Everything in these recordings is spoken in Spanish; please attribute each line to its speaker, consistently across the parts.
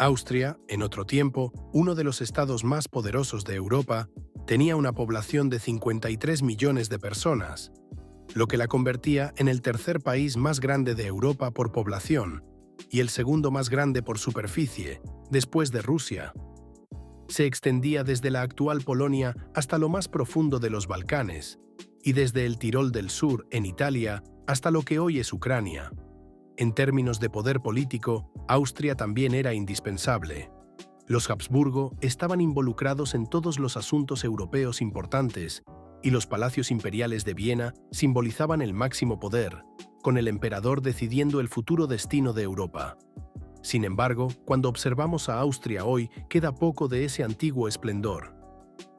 Speaker 1: Austria, en otro tiempo, uno de los estados más poderosos de Europa, tenía una población de 53 millones de personas, lo que la convertía en el tercer país más grande de Europa por población y el segundo más grande por superficie, después de Rusia. Se extendía desde la actual Polonia hasta lo más profundo de los Balcanes, y desde el Tirol del Sur, en Italia, hasta lo que hoy es Ucrania. En términos de poder político, Austria también era indispensable. Los Habsburgo estaban involucrados en todos los asuntos europeos importantes, y los palacios imperiales de Viena simbolizaban el máximo poder, con el emperador decidiendo el futuro destino de Europa. Sin embargo, cuando observamos a Austria hoy, queda poco de ese antiguo esplendor.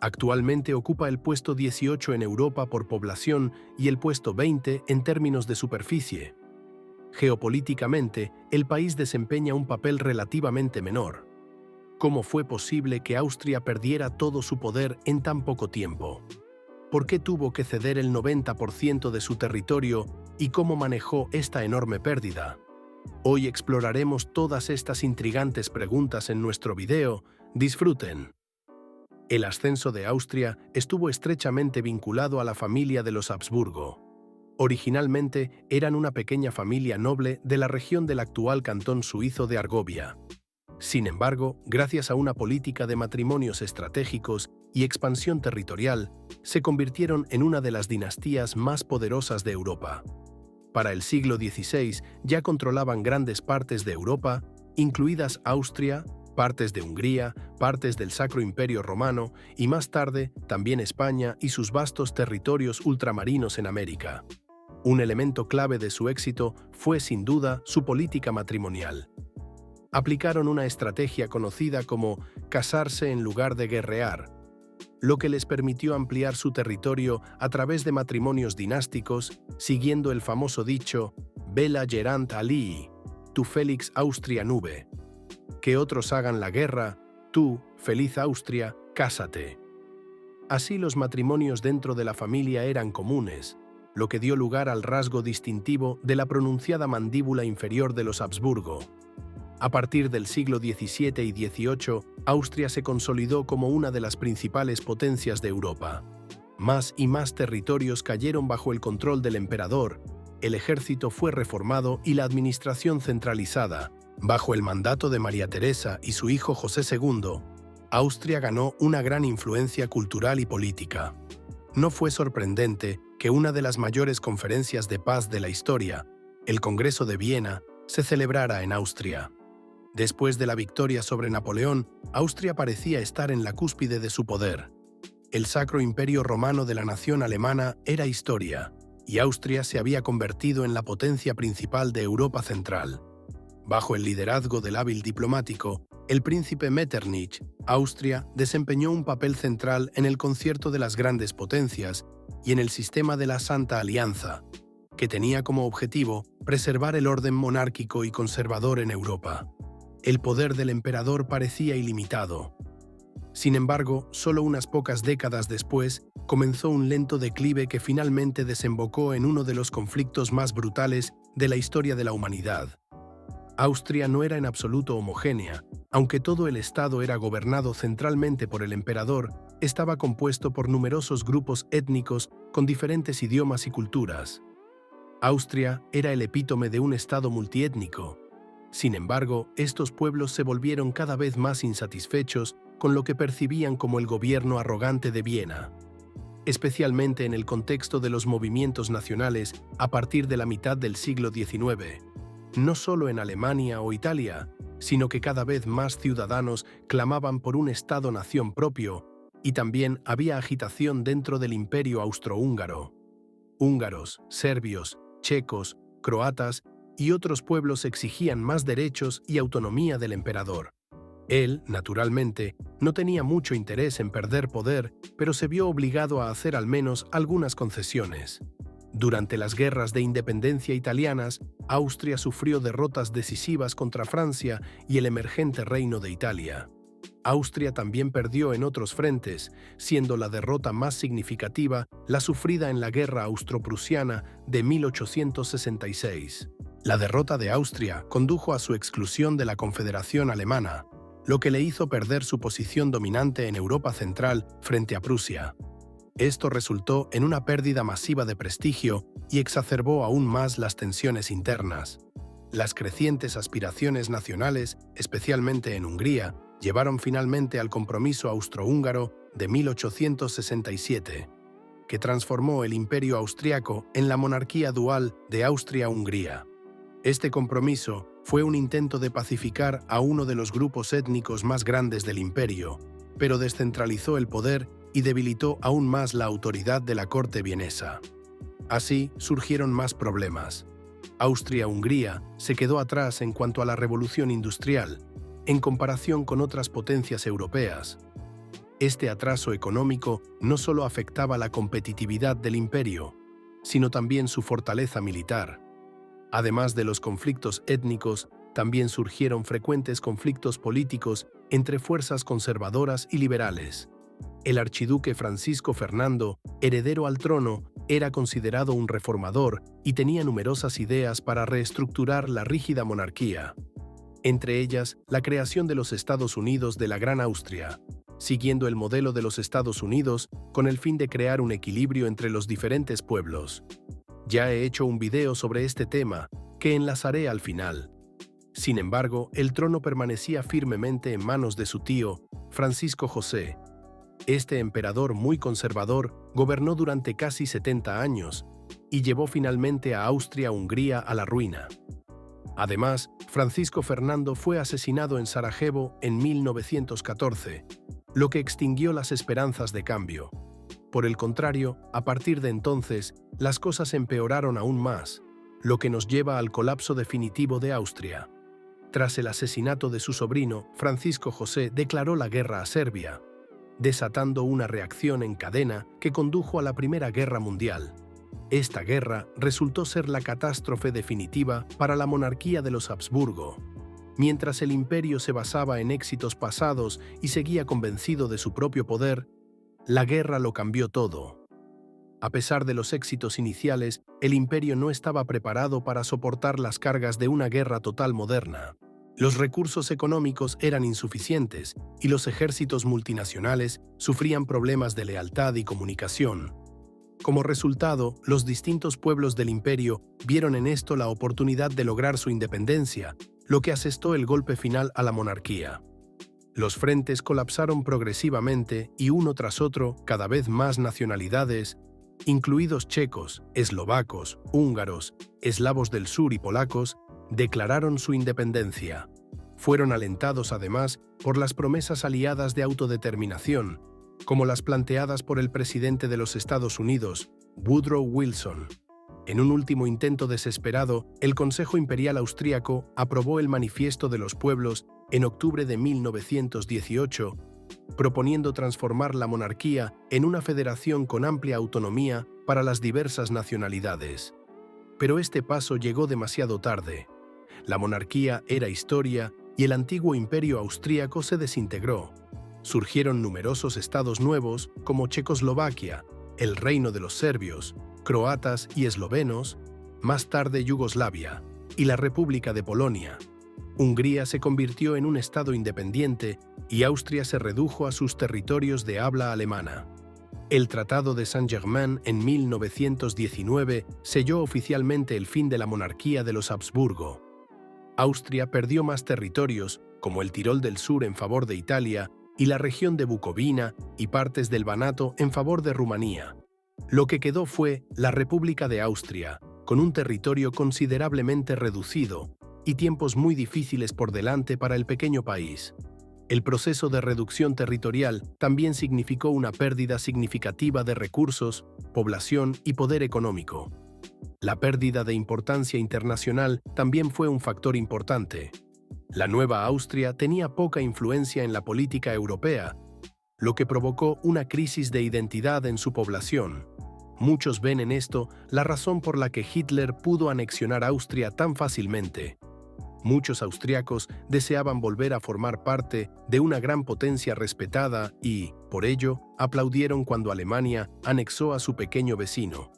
Speaker 1: Actualmente ocupa el puesto 18 en Europa por población y el puesto 20 en términos de superficie. Geopolíticamente, el país desempeña un papel relativamente menor. ¿Cómo fue posible que Austria perdiera todo su poder en tan poco tiempo? ¿Por qué tuvo que ceder el 90% de su territorio y cómo manejó esta enorme pérdida? Hoy exploraremos todas estas intrigantes preguntas en nuestro video. Disfruten. El ascenso de Austria estuvo estrechamente vinculado a la familia de los Habsburgo. Originalmente eran una pequeña familia noble de la región del actual cantón suizo de Argovia. Sin embargo, gracias a una política de matrimonios estratégicos y expansión territorial, se convirtieron en una de las dinastías más poderosas de Europa. Para el siglo XVI ya controlaban grandes partes de Europa, incluidas Austria, partes de Hungría, partes del Sacro Imperio Romano y más tarde también España y sus vastos territorios ultramarinos en América. Un elemento clave de su éxito fue sin duda su política matrimonial. Aplicaron una estrategia conocida como casarse en lugar de guerrear, lo que les permitió ampliar su territorio a través de matrimonios dinásticos, siguiendo el famoso dicho «Bella gerant alii, tu felix Austria nube», que otros hagan la guerra, tú, feliz Austria, cásate. Así los matrimonios dentro de la familia eran comunes, lo que dio lugar al rasgo distintivo de la pronunciada mandíbula inferior de los Habsburgo. A partir del siglo XVII y XVIII, Austria se consolidó como una de las principales potencias de Europa. Más y más territorios cayeron bajo el control del emperador, el ejército fue reformado y la administración centralizada. Bajo el mandato de María Teresa y su hijo José II, Austria ganó una gran influencia cultural y política. No fue sorprendente que una de las mayores conferencias de paz de la historia, el Congreso de Viena, se celebrara en Austria. Después de la victoria sobre Napoleón, Austria parecía estar en la cúspide de su poder. El Sacro Imperio Romano de la nación alemana era historia, y Austria se había convertido en la potencia principal de Europa Central. Bajo el liderazgo del hábil diplomático, el príncipe Metternich, Austria desempeñó un papel central en el concierto de las grandes potencias y en el sistema de la Santa Alianza, que tenía como objetivo preservar el orden monárquico y conservador en Europa. El poder del emperador parecía ilimitado. Sin embargo, solo unas pocas décadas después, comenzó un lento declive que finalmente desembocó en uno de los conflictos más brutales de la historia de la humanidad. Austria no era en absoluto homogénea, aunque todo el estado era gobernado centralmente por el emperador, estaba compuesto por numerosos grupos étnicos con diferentes idiomas y culturas. Austria era el epítome de un estado multiétnico. Sin embargo, estos pueblos se volvieron cada vez más insatisfechos con lo que percibían como el gobierno arrogante de Viena, especialmente en el contexto de los movimientos nacionales a partir de la mitad del siglo XIX. No solo en Alemania o Italia, sino que cada vez más ciudadanos clamaban por un Estado-nación propio, y también había agitación dentro del Imperio Austrohúngaro. Húngaros, serbios, checos, croatas y otros pueblos exigían más derechos y autonomía del emperador. Él, naturalmente, no tenía mucho interés en perder poder, pero se vio obligado a hacer al menos algunas concesiones. Durante las guerras de independencia italianas, Austria sufrió derrotas decisivas contra Francia y el emergente Reino de Italia. Austria también perdió en otros frentes, siendo la derrota más significativa la sufrida en la Guerra Austro-Prusiana de 1866. La derrota de Austria condujo a su exclusión de la Confederación Alemana, lo que le hizo perder su posición dominante en Europa Central frente a Prusia. Esto resultó en una pérdida masiva de prestigio y exacerbó aún más las tensiones internas. Las crecientes aspiraciones nacionales, especialmente en Hungría, llevaron finalmente al compromiso austrohúngaro de 1867, que transformó el Imperio austriaco en la monarquía dual de Austria-Hungría. Este compromiso fue un intento de pacificar a uno de los grupos étnicos más grandes del imperio, pero descentralizó el poder y debilitó aún más la autoridad de la corte vienesa. Así surgieron más problemas. Austria-Hungría se quedó atrás en cuanto a la revolución industrial, en comparación con otras potencias europeas. Este atraso económico no solo afectaba la competitividad del imperio, sino también su fortaleza militar. Además de los conflictos étnicos, también surgieron frecuentes conflictos políticos entre fuerzas conservadoras y liberales. El archiduque Francisco Fernando, heredero al trono, era considerado un reformador y tenía numerosas ideas para reestructurar la rígida monarquía. Entre ellas, la creación de los Estados Unidos de la Gran Austria, siguiendo el modelo de los Estados Unidos con el fin de crear un equilibrio entre los diferentes pueblos. Ya he hecho un video sobre este tema, que enlazaré al final. Sin embargo, el trono permanecía firmemente en manos de su tío, Francisco José. Este emperador muy conservador gobernó durante casi 70 años y llevó finalmente a Austria-Hungría a la ruina. Además, Francisco Fernando fue asesinado en Sarajevo en 1914, lo que extinguió las esperanzas de cambio. Por el contrario, a partir de entonces, las cosas empeoraron aún más, lo que nos lleva al colapso definitivo de Austria. Tras el asesinato de su sobrino, Francisco José declaró la guerra a Serbia, desatando una reacción en cadena que condujo a la Primera Guerra Mundial. Esta guerra resultó ser la catástrofe definitiva para la monarquía de los Habsburgo. Mientras el imperio se basaba en éxitos pasados y seguía convencido de su propio poder, la guerra lo cambió todo. A pesar de los éxitos iniciales, el imperio no estaba preparado para soportar las cargas de una guerra total moderna. Los recursos económicos eran insuficientes y los ejércitos multinacionales sufrían problemas de lealtad y comunicación. Como resultado, los distintos pueblos del imperio vieron en esto la oportunidad de lograr su independencia, lo que asestó el golpe final a la monarquía. Los frentes colapsaron progresivamente y uno tras otro cada vez más nacionalidades, incluidos checos, eslovacos, húngaros, eslavos del sur y polacos, declararon su independencia. Fueron alentados además por las promesas aliadas de autodeterminación, como las planteadas por el presidente de los Estados Unidos, Woodrow Wilson. En un último intento desesperado, el Consejo Imperial Austríaco aprobó el Manifiesto de los Pueblos en octubre de 1918, proponiendo transformar la monarquía en una federación con amplia autonomía para las diversas nacionalidades. Pero este paso llegó demasiado tarde. La monarquía era historia y el antiguo imperio austríaco se desintegró. Surgieron numerosos estados nuevos como Checoslovaquia, el Reino de los Serbios, croatas y eslovenos, más tarde Yugoslavia, y la República de Polonia. Hungría se convirtió en un estado independiente y Austria se redujo a sus territorios de habla alemana. El Tratado de Saint-Germain en 1919 selló oficialmente el fin de la monarquía de los Habsburgo. Austria perdió más territorios, como el Tirol del Sur en favor de Italia y la región de Bucovina y partes del Banato en favor de Rumanía. Lo que quedó fue la República de Austria, con un territorio considerablemente reducido y tiempos muy difíciles por delante para el pequeño país. El proceso de reducción territorial también significó una pérdida significativa de recursos, población y poder económico. La pérdida de importancia internacional también fue un factor importante. La nueva Austria tenía poca influencia en la política europea, lo que provocó una crisis de identidad en su población. Muchos ven en esto la razón por la que Hitler pudo anexionar Austria tan fácilmente. Muchos austriacos deseaban volver a formar parte de una gran potencia respetada y, por ello, aplaudieron cuando Alemania anexó a su pequeño vecino.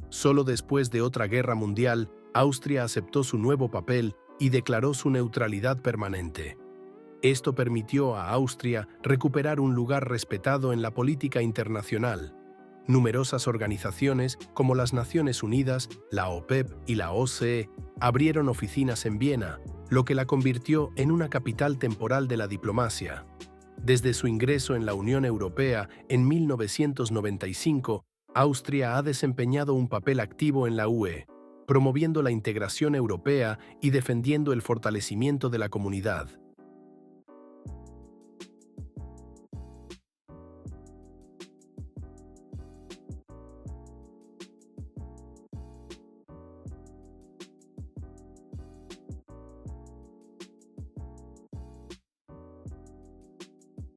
Speaker 1: Solo después de otra guerra mundial, Austria aceptó su nuevo papel y declaró su neutralidad permanente. Esto permitió a Austria recuperar un lugar respetado en la política internacional. Numerosas organizaciones, como las Naciones Unidas, la OPEP y la OCDE, abrieron oficinas en Viena, lo que la convirtió en una capital temporal de la diplomacia. Desde su ingreso en la Unión Europea en 1995, Austria ha desempeñado un papel activo en la UE, promoviendo la integración europea y defendiendo el fortalecimiento de la comunidad.